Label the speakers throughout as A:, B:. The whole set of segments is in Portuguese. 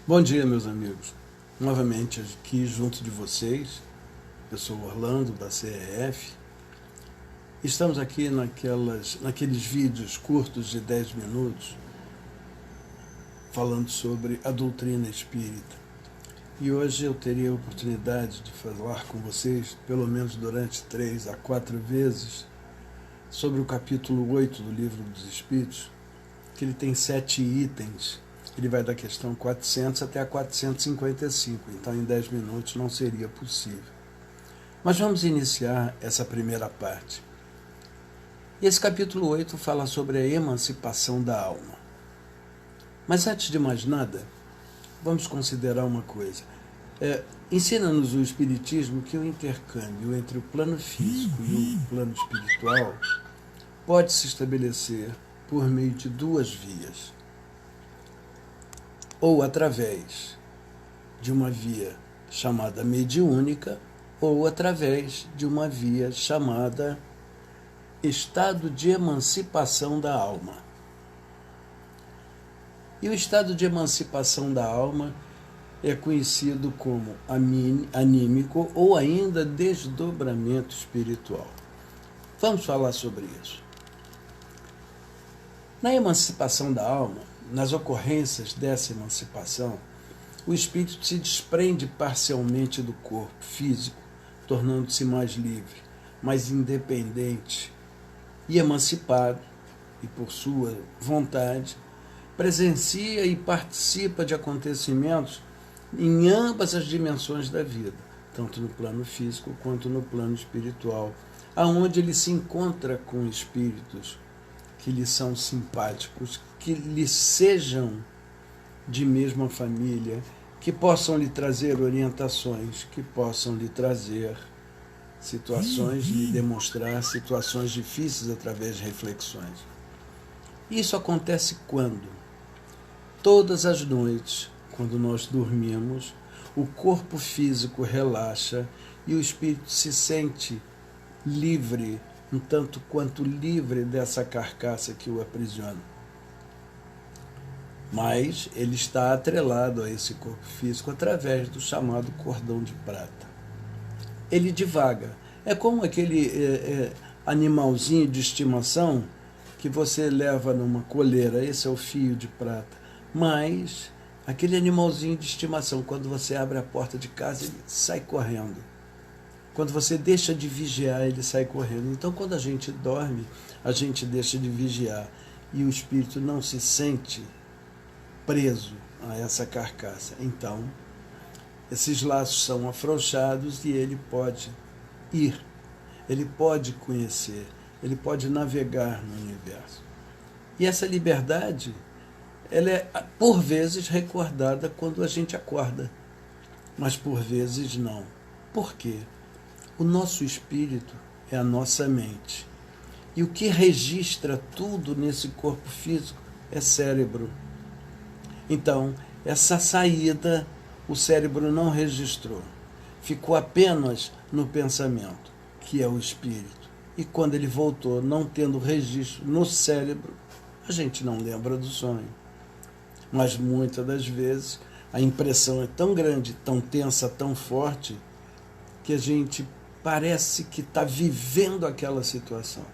A: Bom dia, meus amigos. Novamente aqui junto de vocês. Eu sou Orlando, da CEF. Estamos aqui naqueles vídeos curtos de 10 minutos falando sobre a doutrina espírita. E hoje eu teria a oportunidade de falar com vocês, pelo menos durante 3 a 4 vezes, sobre o capítulo 8 do Livro dos Espíritos, que ele tem 7 itens. Ele vai da questão 400 até a 455, então em 10 minutos não seria possível. Mas vamos iniciar essa primeira parte. E esse capítulo 8 fala sobre a emancipação da alma. Mas antes de mais nada, vamos considerar uma coisa. Ensina-nos o Espiritismo que o intercâmbio entre o plano físico e o plano espiritual pode se estabelecer por meio de 2 vias. Ou através de uma via chamada mediúnica, ou através de uma via chamada estado de emancipação da alma. E o estado de emancipação da alma é conhecido como anímico ou ainda desdobramento espiritual. Vamos falar sobre isso. Na emancipação da alma, nas ocorrências dessa emancipação, o espírito se desprende parcialmente do corpo físico, tornando-se mais livre, mais independente e emancipado, e por sua vontade, presencia e participa de acontecimentos em ambas as dimensões da vida, tanto no plano físico quanto no plano espiritual, aonde ele se encontra com espíritos que lhe são simpáticos, que lhe sejam de mesma família, que possam lhe trazer orientações, que possam lhe trazer situações, lhe demonstrar situações difíceis através de reflexões. Isso acontece quando? Todas as noites, quando nós dormimos, o corpo físico relaxa e o espírito se sente livre, um tanto quanto livre dessa carcaça que o aprisiona. Mas ele está atrelado a esse corpo físico através do chamado cordão de prata. Ele divaga. É como aquele animalzinho de estimação que você leva numa coleira. Esse é o fio de prata. Mas aquele animalzinho de estimação, quando você abre a porta de casa, ele sai correndo. Quando você deixa de vigiar, ele sai correndo. Então, quando a gente dorme, a gente deixa de vigiar. E o espírito não se sente preso a essa carcaça. Então, esses laços são afrouxados e ele pode ir, ele pode conhecer, ele pode navegar no universo. E essa liberdade, ela é, por vezes, recordada quando a gente acorda, mas por vezes não. Por quê? O nosso espírito é a nossa mente. E o que registra tudo nesse corpo físico é cérebro. Então, essa saída o cérebro não registrou. Ficou apenas no pensamento, que é o espírito. E quando ele voltou, não tendo registro no cérebro, a gente não lembra do sonho. Mas muitas das vezes a impressão é tão grande, tão tensa, tão forte, que a gente parece que está vivendo aquela situação.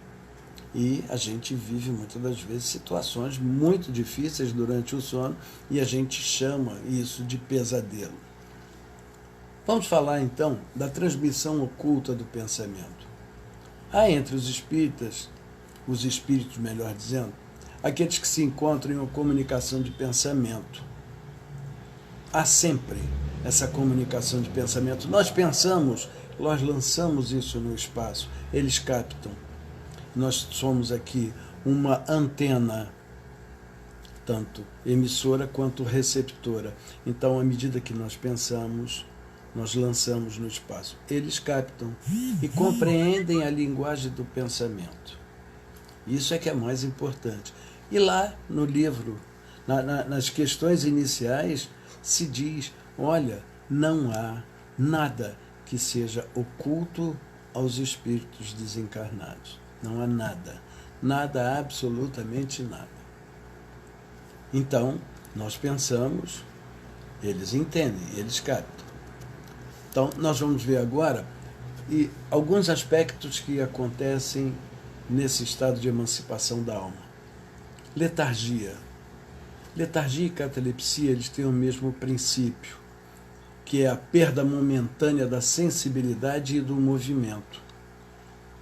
A: E a gente vive muitas das vezes situações muito difíceis durante o sono e a gente chama isso de pesadelo. Vamos falar então da transmissão oculta do pensamento. Há entre os espíritas, os espíritos melhor dizendo, aqueles que se encontram em uma comunicação de pensamento. Há sempre essa comunicação de pensamento. Nós pensamos, nós lançamos isso no espaço, eles captam. Nós somos aqui uma antena, tanto emissora quanto receptora. Então, à medida que nós pensamos, nós lançamos no espaço. Eles captam e compreendem a linguagem do pensamento. Isso é que é mais importante. E lá no livro, nas questões iniciais, se diz, olha, não há nada que seja oculto aos espíritos desencarnados. Não há nada. Nada, absolutamente nada. Então, nós pensamos, Eles entendem, eles captam. Então, nós vamos ver agora alguns aspectos que acontecem nesse estado de emancipação da alma. Letargia. Letargia e catalepsia, eles têm o mesmo princípio, que é a perda momentânea da sensibilidade e do movimento,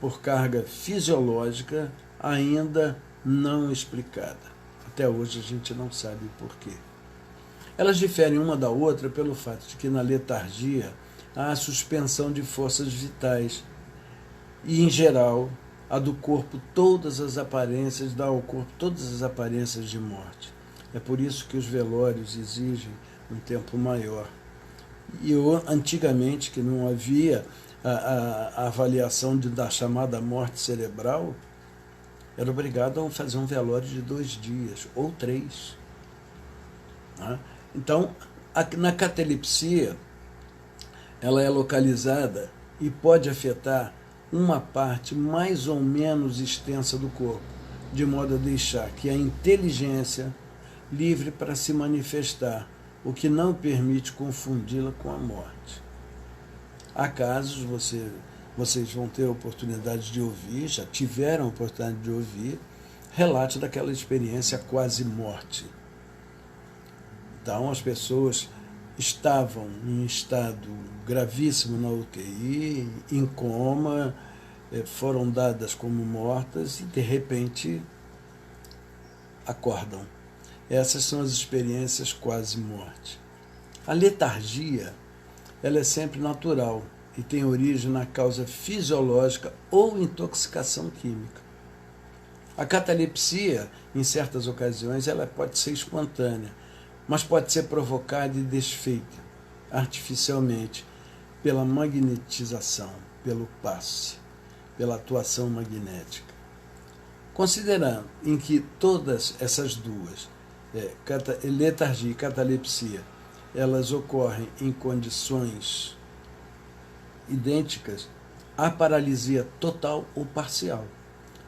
A: por carga fisiológica ainda não explicada. Até hoje a gente não sabe o porquê. Elas diferem uma da outra pelo fato de que na letargia há a suspensão de forças vitais e, em geral, a do corpo todas as aparências, dá ao corpo todas as aparências de morte. É por isso que os velórios exigem um tempo maior. E antigamente, que não havia a avaliação da chamada morte cerebral, era obrigado a fazer um velório de 2 dias, ou 3. Né? Então, na catalepsia, ela é localizada e pode afetar uma parte mais ou menos extensa do corpo, de modo a deixar que a inteligência livre para se manifestar, o que não permite confundi-la com a morte. Há casos, vocês vão ter a oportunidade de ouvir, já tiveram a oportunidade de ouvir, relatos daquela experiência quase morte. Então, as pessoas estavam em estado gravíssimo na UTI, em coma, foram dadas como mortas e, de repente, acordam. Essas são as experiências quase morte. A letargia, ela é sempre natural e tem origem na causa fisiológica ou intoxicação química. A catalepsia, em certas ocasiões, ela pode ser espontânea, mas pode ser provocada e desfeita artificialmente pela magnetização, pelo passe, pela atuação magnética. Considerando em que todas essas duas, letargia e catalepsia, elas ocorrem em condições idênticas, há paralisia total ou parcial.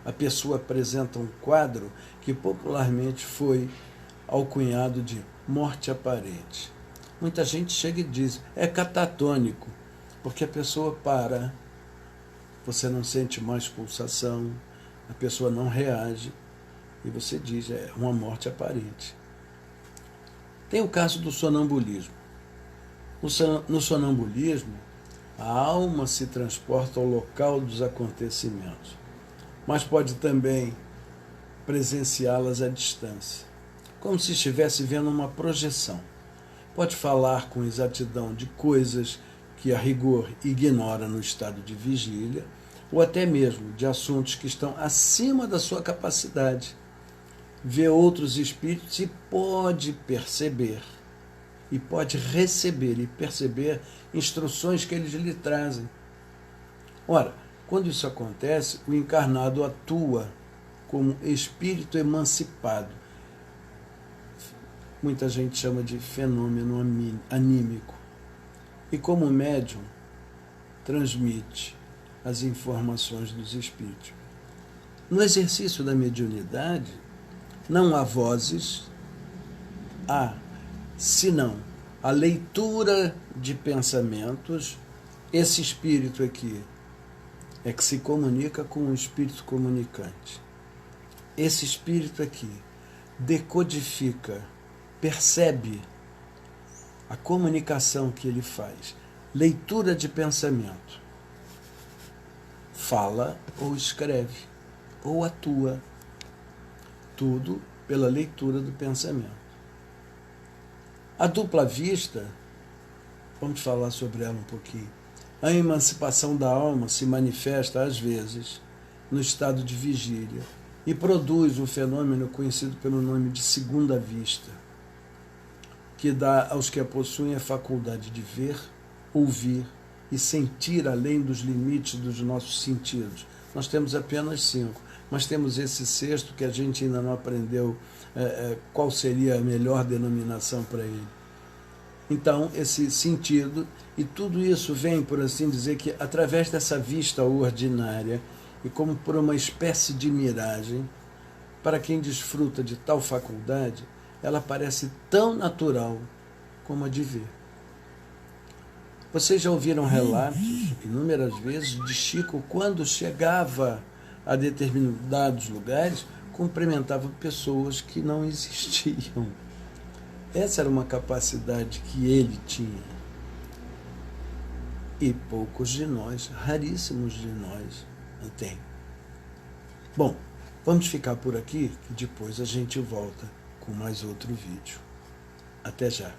A: A pessoa apresenta um quadro que popularmente foi alcunhado de morte aparente. Muita gente chega e diz, é catatônico, porque a pessoa para, você não sente mais pulsação, a pessoa não reage, e você diz, é uma morte aparente. Tem o caso do sonambulismo. No sonambulismo, a alma se transporta ao local dos acontecimentos, mas pode também presenciá-las à distância, como se estivesse vendo uma projeção. Pode falar com exatidão de coisas que a rigor ignora no estado de vigília, ou até mesmo de assuntos que estão acima da sua capacidade. Vê outros espíritos e pode perceber, e pode receber e perceber instruções que eles lhe trazem. Ora, quando isso acontece, o encarnado atua como espírito emancipado. Muita gente chama de fenômeno anímico. E como médium, transmite as informações dos espíritos. No exercício da mediunidade, não há vozes, há, senão, a leitura de pensamentos. Esse espírito aqui é que se comunica com o espírito comunicante. Esse espírito aqui decodifica, percebe a comunicação que ele faz. Leitura de pensamento. Fala ou escreve, ou atua. Tudo pela leitura do pensamento. A dupla vista, vamos falar sobre ela um pouquinho. A emancipação da alma se manifesta, às vezes, no estado de vigília e produz um fenômeno conhecido pelo nome de segunda vista, que dá aos que a possuem a faculdade de ver, ouvir e sentir além dos limites dos nossos sentidos. Nós temos apenas 5, mas temos esse sexto que a gente ainda não aprendeu qual seria a melhor denominação para ele. Então, esse sentido, e tudo isso vem, por assim dizer, que através dessa vista ordinária, e como por uma espécie de miragem, para quem desfruta de tal faculdade, ela parece tão natural, como a de ver. Vocês já ouviram relatos, inúmeras vezes, de Chico, quando chegava a determinados lugares, cumprimentava pessoas que não existiam. Essa era uma capacidade que ele tinha. E poucos de nós, raríssimos de nós, têm. Bom, vamos ficar por aqui, que depois a gente volta com mais outro vídeo. Até já.